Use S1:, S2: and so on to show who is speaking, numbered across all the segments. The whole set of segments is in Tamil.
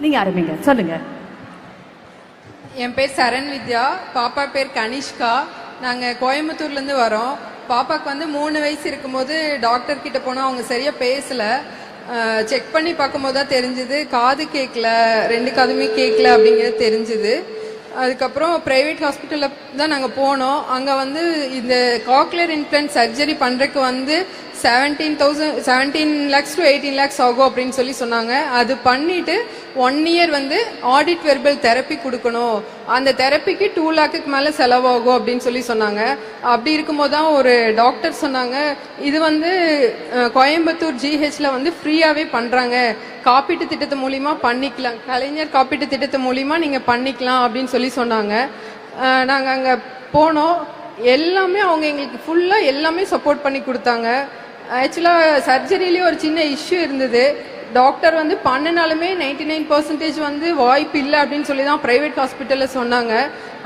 S1: நீங்க ஆரம்பிங்க, சொல்லுங்க.
S2: என் பேர் சரண் வித்யா, பாப்பா பேர் கனிஷ்கா. நாங்கள் கோயம்புத்தூர்லேருந்து வரோம். பாப்பாவுக்கு வந்து 3 வயசு இருக்கும்போது டாக்டர் கிட்ட போனால் அவங்க சரியா பேசல. செக் பண்ணி பார்க்கும்போது தான் தெரிஞ்சுது காது கேட்கல, 2 காதுமே கேட்கல அப்படிங்கிறது தெரிஞ்சுது. அதுக்கப்புறம் ப்ரைவேட் ஹாஸ்பிட்டலில் தான் நாங்கள் போனோம். அங்கே வந்து இந்த காக்லியர் இம்ப்ளான்ட் சர்ஜரி பண்ணுறதுக்கு வந்து 17 lakhs to 18 lakhs ஆகும் அப்படின்னு சொல்லி சொன்னாங்க. அது பண்ணிட்டு 1 year வந்து ஆடிட் வெர்பல் தெரப்பி கொடுக்கணும். அந்த தெரப்பிக்கு 2 lakhக்கு மேலே செலவாகும் அப்படின்னு சொல்லி சொன்னாங்க. அப்படி இருக்கும்போது தான் ஒரு டாக்டர் சொன்னாங்க, இது வந்து கோயம்புத்தூர் ஜிஹெச்ல வந்து ஃப்ரீயாகவே பண்ணுறாங்க, காப்பீட்டு திட்டத்து மூலிமா பண்ணிக்கலாம், கலைஞர் காப்பீட்டு திட்டத்து மூலிமா நீங்கள் பண்ணிக்கலாம் அப்படின்னு சொல்லி சொன்னாங்க. நாங்கள் அங்கே போனோம். எல்லாமே அவங்க எங்களுக்கு ஃபுல்லாக எல்லாமே சப்போர்ட் பண்ணி கொடுத்தாங்க. ஆக்சுவலாக சர்ஜரியிலேயே ஒரு சின்ன இஷ்யூ இருந்தது. டாக்டர் வந்து பண்ணினாலுமே 99% வந்து வாய்ப்பு இல்லை அப்படின்னு சொல்லி தான் ப்ரைவேட் ஹாஸ்பிட்டலில் சொன்னாங்க.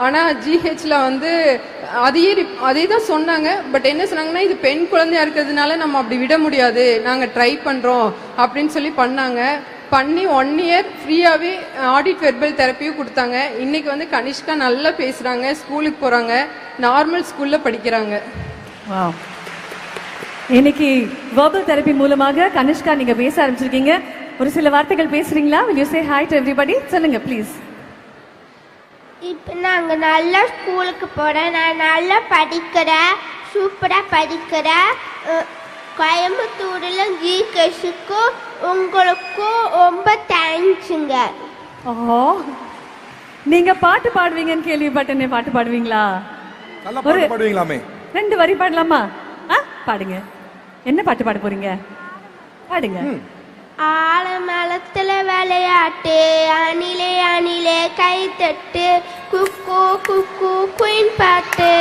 S2: ஆனால் ஜிஹெச்சில் வந்து அதே தான் சொன்னாங்க. பட் என்ன சொன்னாங்கன்னா, இது பெண் குழந்தையா இருக்கிறதுனால நம்ம அப்படி விட முடியாது, நாங்கள் ட்ரை பண்ணுறோம் அப்படின்னு சொல்லி பண்ணாங்க. பண்ணி 1 year ஃப்ரீயாகவே ஆடிட் வெர்பல் தெரப்பியும் கொடுத்தாங்க. இன்னைக்கு வந்து கனிஷ்கா நல்லா பேசுகிறாங்க, ஸ்கூலுக்கு போகிறாங்க, நார்மல் ஸ்கூலில் படிக்கிறாங்க.
S1: இன்னைக்கு வெர்பல் தெரப்பி மூலமாக கனிஷ்கா நீங்க பேச ஆரம்பிச்சிருக்கீங்க. ஒரு சில வார்த்தைகள் பேசுறீங்களா? will you say hi to everybody? சொல்லுங்க ப்ளீஸ்.
S3: இப்போ நாங்கள் நல்லா ஸ்கூலுக்கு போகிறேன், நான் நல்லா படிக்கிறேன், சூப்பராக படிக்கிறேன். கோயம்புத்தூரில் ஜிகேஷுக்கும் உங்களுக்கும் ரொம்ப தேங்க்ஸுங்க.
S1: ஓ, நீங்க பாட்டு பாடுவீங்கன்னு கேள்விப்பட்டேனே, பாட்டு பாடுவீங்களா? ஒரு
S4: பாடுவீங்களாமே,
S1: 2 வரி பாடலாமா? பாடுங்க. என்ன பாட்டு பாட போறீங்க? பாடுங்க.
S3: ஆலமரத்துல விளையாட்டு, அணிலே அணிலே கை தட்டு, குக்கு குக்கு குயின் பாட்டு,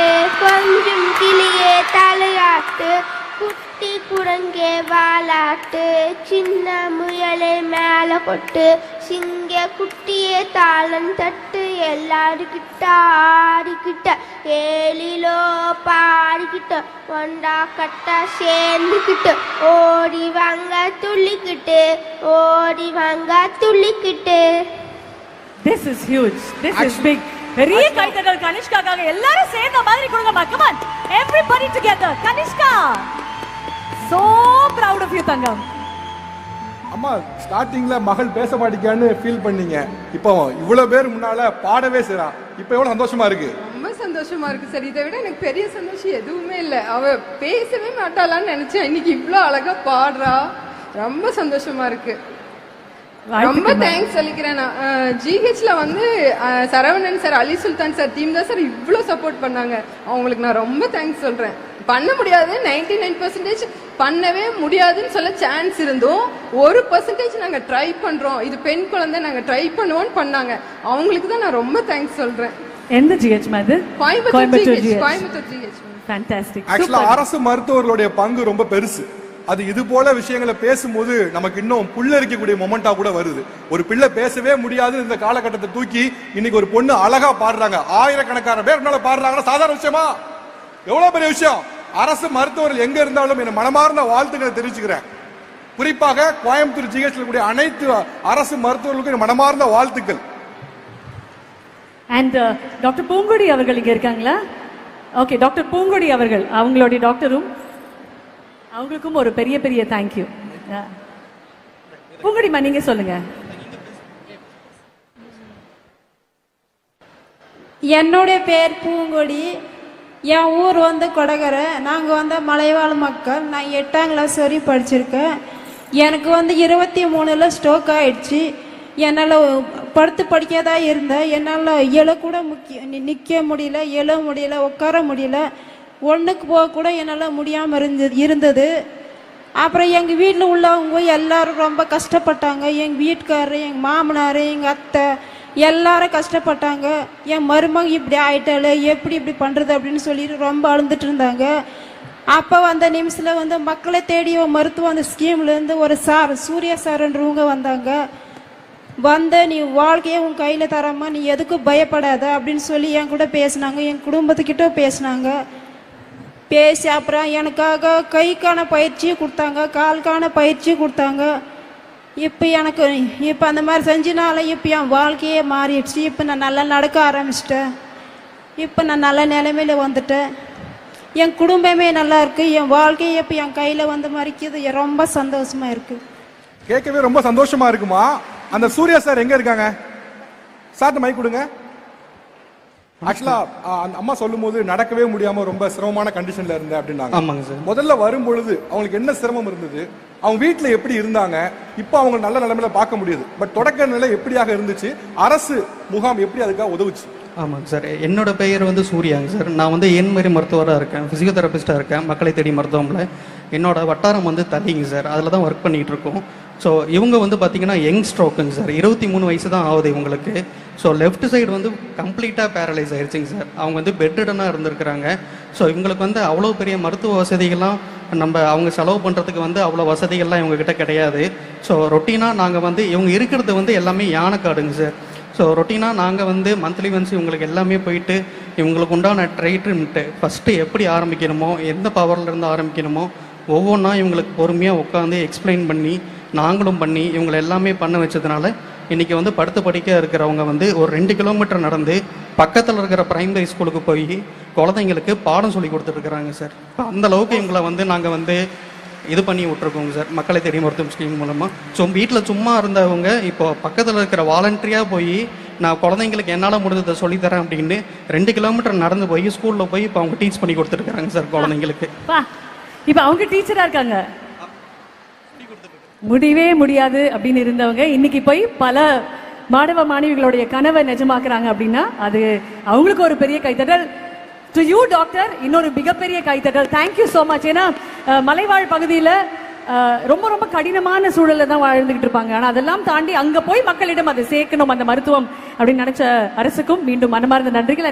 S3: கொஞ்சம் கிளியே தலையாட்டு, குட்டி குரங்கே வாலாட்டு, சின்ன முயலை மேல கொட்டு, சிங்க குட்டியே தாளம் தட்டு, எல்லாருக்கிட்ட ஆடிக்கிட்ட ஏழிலோ பாடிக்கிட்ட ஒண்டா கட்டா சேர்ந்துக்கிட்டு ஓடி வாங்க துள்ளிக்கிட்டு, ஓடி வாங்க துள்ளிக்கிட்டு.
S1: This is huge. This is big. பெரிய கைத்தட்டல் கனிஷ்காக்காக. எல்லாரும் சேர்ந்த மாதிரி கொடுங்க. Come on, everybody together. Kanishka, so proud of you தங்கம்.
S4: அம்மா, ஸ்டார்டிங்ல மகள் பேச மாட்டேங்கான்னு ஃபீல் பண்ணீங்க. இப்போ இவ்வளவு பேர் முன்னால பாடவே செய்றா. இப்போ எவ்வளவு சந்தோஷமா இருக்கு?
S2: ரொம்ப சந்தோஷமா இருக்கு சார். இதை விட எனக்கு பெரிய சந்தோஷம் எதுவுமே இல்லை. அவ பேசவே மாட்டாளான்னு நினைச்சேன், இன்னைக்கு இவ்வளோ அழகா பாடுறா. ரொம்ப சந்தோஷமா இருக்கு. ரொம்ப தேங்க்ஸ் சொல்லிக்கிறேன். நான் ஜிஹெச்ல வந்து சரவணன் சார், அலி சுல்தான் சார் டீம் தான் சார் இவ்வளோ சப்போர்ட் பண்ணாங்க. அவங்களுக்கு நான் ரொம்ப தேங்க்ஸ் சொல்றேன். பண்ண முடியாது, 99% பண்ணவே முடியாதுன்னு சொல்ல சான்ஸ் இருந்தும் 1% நாங்கள் ட்ரை பண்றோம், இது பெண் குழந்தை, நாங்கள் ட்ரை பண்ணுவோம்னு பண்ணாங்க. அவங்களுக்கு தான் நான் ரொம்ப தேங்க்ஸ் சொல்றேன்.
S1: எந்த ஜிஹெச் மாதிரி?
S2: கோயம்புத்தூர் ஜிஹெச்.
S1: ஃபேண்டாஸ்டிக்.
S4: ஆக்சுவலா அரசு மருத்துவர்களுடைய பங்கு ரொம்ப பெருசு. அது இது போல விஷயங்களை பேசும்போது நமக்கு இன்னும் புல்லரிக்கக்கூடிய மொமெண்டா கூட வருது. ஒரு பிள்ளை பேசவே முடியாது இந்த காலகட்டத்தை தூக்கி இன்னைக்கு ஒரு பொண்ணு அழகா பாடுறாங்க. ஆயிரக்கணக்கான பேர் பாடுறாங்கன்னா சாதாரண விஷயமா? எவ்வளவு பெரிய விஷயம். அரசு மருத்துவர்கள் எங்க இருந்தாலும் என் மனமார்ந்த வாழ்த்துக்களை தெரிவிச்சுக்கிறேன். குறிப்பாக கோயம்புத்தூர் ஜிஹெச்ல கூடிய அனைத்து அரசு மருத்துவர்களுக்கும் என் மனமார்ந்த வாழ்த்துக்கள்.
S1: அண்ட் டாக்டர் பூங்குடி அவர்கள் இங்க இருக்காங்களா? ஓகே, டாக்டர் பூங்குடி அவர்கள், அவங்களுடைய டாக்டரும், அவங்களுக்கும் ஒரு பெரிய பெரிய தேங்க்யூ. பூங்குடிமா, நீங்க சொல்லுங்க.
S5: என்னுடைய பேர் பூங்குடி. என் ஊர் வந்து கொடகரை. நாங்கள் வந்து மலைவாழ் மக்கள். நான் 8ஆம் கிளாஸ் வரையும் படிச்சிருக்கேன். எனக்கு வந்து 23ல் ஸ்ட்ரோக் ஆயிடுச்சு. என்னால் படுத்து படிக்காதா இருந்தேன். என்னால் எழக்கூட நிற்க முடியல, எழ முடியல, உட்கார முடியல, ஒன்றுக்கு போக கூட என்னால் முடியாமல் இருந்தது. அப்புறம் எங்கள் வீட்டில் உள்ளவங்க எல்லாரும் ரொம்ப கஷ்டப்பட்டாங்க. எங்கள் வீட்டுக்காரரு, எங்கள் மாமனார், எங்கள் அத்தை எல்லாரும் கஷ்டப்பட்டாங்க. என் மருமக இப்படி ஆயிட்டால, எப்படி இப்படி பண்ணுறது அப்படின்னு சொல்லிட்டு ரொம்ப அழுந்துட்டு இருந்தாங்க. அப்போ அந்த நிமிஷத்தில் வந்து மக்களை தேடி மருத்துவம் அந்த ஸ்கீம்லேருந்து ஒரு சார், சூர்யா சார்ன்றவங்க வந்தாங்க. வந்து நீ வாழ்க்கையை உன் கையில் தராமா, நீ எதுக்கும் பயப்படாத அப்படின்னு சொல்லி என் கூட பேசினாங்க. என் குடும்பத்துக்கிட்ட பேசினாங்க. பேசி அப்புறம் எனக்காக கைக்கான பயிற்சியும் கொடுத்தாங்க, காலுக்கான பயிற்சியும் கொடுத்தாங்க. இப்போ எனக்கு இப்போ அந்த மாதிரி செஞ்சனால இப்போ என் வாழ்க்கையே மாறிடுச்சு. இப்போ நான் நல்லா நடக்க ஆரம்பிச்சிட்டேன். இப்போ நான் நல்ல நிலைமையில வந்துட்டேன். என் குடும்பமே நல்லா இருக்கு. என் வாழ்க்கையே இப்போ என் கையில் வந்து மறிக்குது. ரொம்ப சந்தோஷமா இருக்கு.
S4: கேட்கவே ரொம்ப சந்தோஷமா இருக்குமா? அந்த சூர்யா சார் எங்க இருக்காங்க? சார்ட்ட மைக் கொடுங்க. ஆக்சுவலா அந்த அம்மா சொல்லும் போது நடக்கவே முடியாம ரொம்ப சிரமமான கண்டிஷன்ல இருந்தேன் அப்படின்னாங்க.
S6: ஆமாங்க சார்.
S4: முதல்ல வரும் பொழுது அவங்களுக்கு என்ன சிரமம் இருந்தது, அவங்க வீட்டுல எப்படி இருந்தாங்க, இப்போ அவங்க நல்ல நிலைமையில பார்க்க முடியுது. பட் தொடக்க நிலை எப்படியாக இருந்துச்சு, அரசு முகாம் எப்படி அதுக்காக உதவுச்சு?
S6: ஆமாங்க சார். என்னோட பெயர் வந்து சூர்யாங்க சார். நான் வந்து என்மாரி மருத்துவராக இருக்கேன், பிசியோதெரபிஸ்டாக இருக்கேன் மக்களை தேடி மருத்துவமனை. என்னோட வட்டாரம் வந்து தள்ளிங்க சார், அதில் தான் ஒர்க் பண்ணிகிட்டு இருக்கோம். ஸோ இவங்க வந்து பார்த்தீங்கன்னா யங் ஸ்ட்ரோக்குங்க சார், 23 வயசு தான் ஆகுது இவங்களுக்கு. ஸோ லெஃப்ட் சைடு வந்து கம்ப்ளீட்டாக பேரலைஸ் ஆயிடுச்சுங்க சார். அவங்க வந்து பெட்டடாக இருந்திருக்கிறாங்க. ஸோ இவங்களுக்கு வந்து அவ்வளோ பெரிய மருத்துவ வசதிகள்லாம் அவங்க செலவு பண்ணுறதுக்கு வந்து அவ்வளோ வசதிகள்லாம் இவங்ககிட்ட கிடையாது. ஸோ ரொட்டீனாக நாங்கள் வந்து இவங்க இருக்கிறது வந்து எல்லாமே யானைக்காடுங்க சார். ஸோ ரொட்டீனாக நாங்கள் வந்து மந்த்லி ஒன்ஸ் இவங்களுக்கு எல்லாமே போயிட்டு இவங்களுக்கு உண்டான ட்ரீட்மெண்ட்டு ஃபஸ்ட்டு எப்படி ஆரம்பிக்கணுமோ, எந்த பவர்லேருந்து ஆரம்பிக்கணுமோ ஒவ்வொன்றா இவங்களுக்கு பொறுமையாக உட்காந்து எக்ஸ்பிளைன் பண்ணி நாங்களும் பண்ணி இவங்களை எல்லாமே பண்ண வச்சதுனால இன்றைக்கி வந்து படுத்து படிக்க இருக்கிறவங்க வந்து ஒரு 2 கிலோமீட்டர் நடந்து பக்கத்தில் இருக்கிற பிரைமரி ஸ்கூலுக்கு போய் குழந்தைங்களுக்கு பாடம் சொல்லி கொடுத்துட்ருக்குறாங்க சார். அந்த அளவுக்கு இவங்களை வந்து நாங்கள் வந்து இது பண்ணி விட்ருக்கோங்க சார் மக்களை தேடி மருத்துவம் ஸ்கீம் மூலமாக. வீட்டில் சும்மா இருந்தவங்க இப்போ பக்கத்தில் இருக்கிற வாலண்டரியாக போய் நான் குழந்தைங்களுக்கு என்னால் முடிஞ்சதை சொல்லித்தரேன் அப்படின்னு 2 கிலோமீட்டர் நடந்து போய் ஸ்கூலில் போய் இப்போ அவங்க டீச் பண்ணி கொடுத்துருக்காங்க சார் குழந்தைங்களுக்கு.
S1: இப்போ அவங்க டீச்சரா இருக்காங்க. முடியவே முடியாது அப்படின்னு இருந்தவங்க இன்னைக்கு போய் பல மாணவ மாணவிகளுடைய கனவை நிஜமாக்குறாங்க அப்படின்னா அது அவங்களுக்கு ஒரு பெரிய கைத்தட்டல். டு யூ டாக்டர் இன்னொரு மிகப்பெரிய கைத்தட்டல். Thank you so much. ஏன்னா மலைவாழ் பகுதியில் ரொம்ப ரொம்ப கடினமான சூழல்ல தான் வாழ்ந்துகிட்டு இருப்பாங்க. ஆனா அதெல்லாம் தாண்டி அங்க போய் மக்களிடம் அதை சேர்க்கணும் அந்த மருத்துவம் அப்படின்னு நினைச்ச அரசுக்கும் மீண்டும் மனமார்ந்த நன்றிகள்.